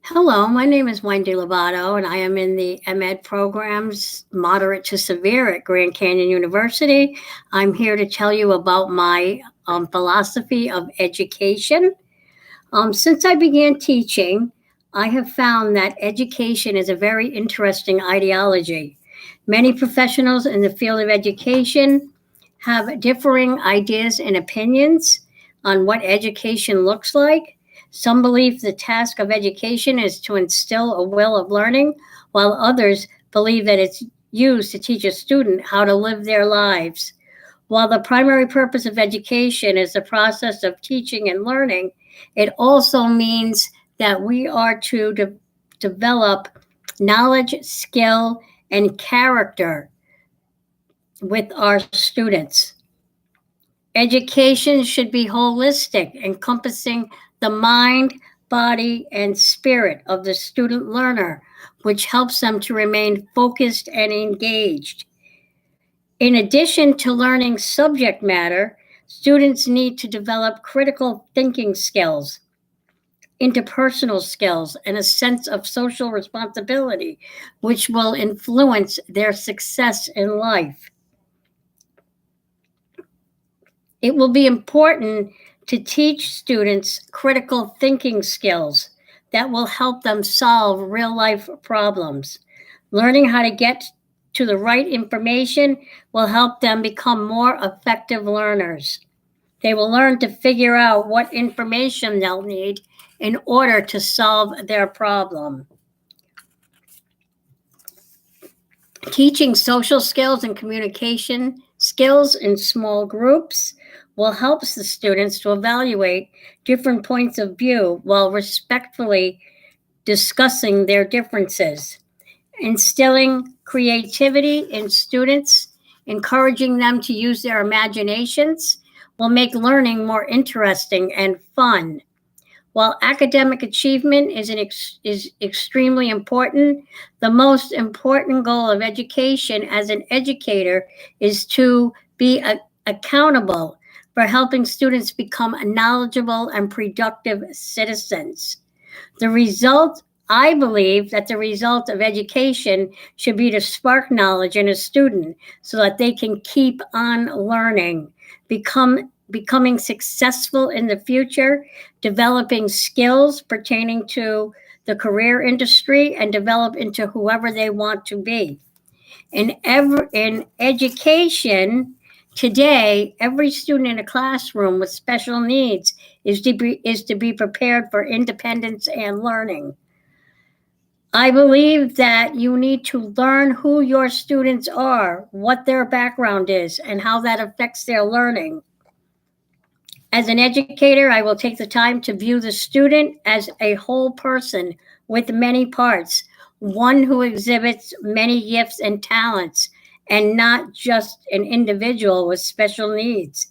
Hello, my name is Wendy Lovato, and I am in the MEd programs, moderate to severe at Grand Canyon University. I'm here to tell you about my philosophy of education. Since I began teaching, I have found that education is a very interesting ideology. Many professionals in the field of education have differing ideas and opinions on what education looks like. Some believe the task of education is to instill a will of learning, while others believe that it's used to teach a student how to live their lives. While the primary purpose of education is the process of teaching and learning, it also means that we are to develop knowledge, skill, and character with our students. Education should be holistic, encompassing the mind, body, and spirit of the student learner, which helps them to remain focused and engaged. In addition to learning subject matter, students need to develop critical thinking skills, interpersonal skills, and a sense of social responsibility, which will influence their success in life. It will be important to teach students critical thinking skills that will help them solve real life problems. Learning how to get to the right information will help them become more effective learners. They will learn to figure out what information they'll need in order to solve their problem. Teaching social skills and communication skills in small groups will help the students to evaluate different points of view while respectfully discussing their differences. Instilling creativity in students, encouraging them to use their imaginations, will make learning more interesting and fun. While academic achievement is extremely important, the most important goal of education as an educator is to be accountable for helping students become knowledgeable and productive citizens. The result, I believe that the result of education should be to spark knowledge in a student so that they can keep on learning, becoming successful in the future, developing skills pertaining to the career industry, and develop into whoever they want to be. In education today, every student in a classroom with special needs is to be prepared for independence and learning. I believe that you need to learn who your students are, what their background is, and how that affects their learning. As an educator, I will take the time to view the student as a whole person with many parts, one who exhibits many gifts and talents, and not just an individual with special needs.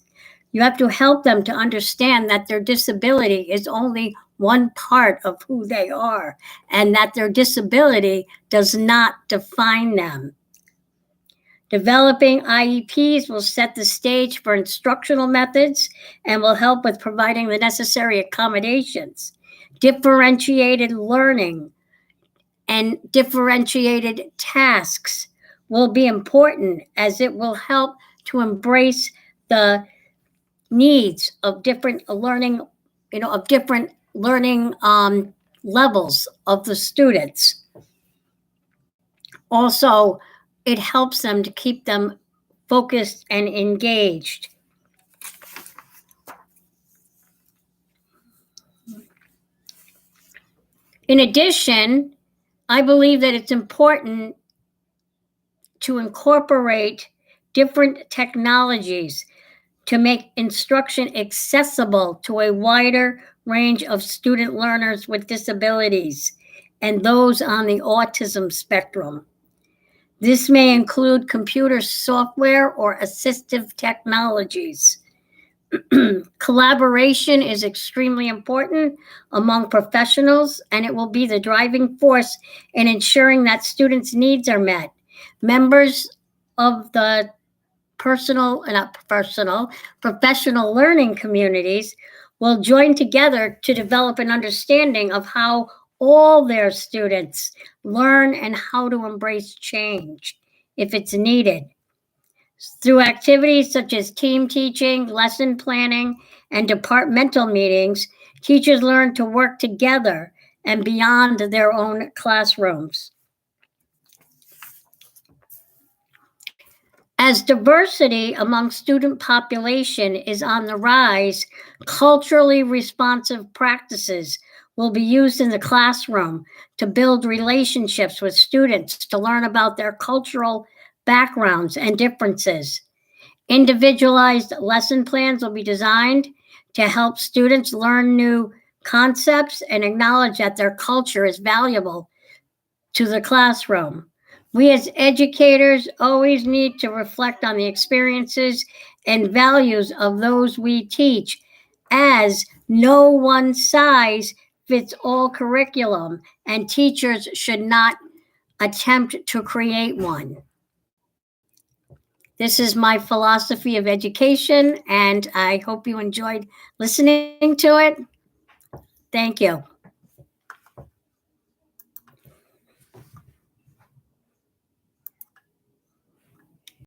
You have to help them to understand that their disability is only one part of who they are, and that their disability does not define them. Developing IEPs will set the stage for instructional methods and will help with providing the necessary accommodations. Differentiated learning and differentiated tasks will be important as it will help to embrace the needs of different learning, of different learning levels of the students. Also, it helps them to keep them focused and engaged. In addition, I believe that it's important to incorporate different technologies to make instruction accessible to a wider range of student learners with disabilities and those on the autism spectrum. This may include computer software or assistive technologies. Collaboration is extremely important among professionals, and it will be the driving force in ensuring that students' needs are met. Members of the professional learning communities will join together to develop an understanding of how all their students learn and how to embrace change if it's needed. Through activities such as team teaching, lesson planning, and departmental meetings, teachers learn to work together and beyond their own classrooms. As diversity among student population is on the rise, culturally responsive practices will be used in the classroom to build relationships with students to learn about their cultural backgrounds and differences. Individualized lesson plans will be designed to help students learn new concepts and acknowledge that their culture is valuable to the classroom. We as educators always need to reflect on the experiences and values of those we teach, as no one size fits all curriculum, and teachers should not attempt to create one. This is my philosophy of education, and I hope you enjoyed listening to it. Thank you.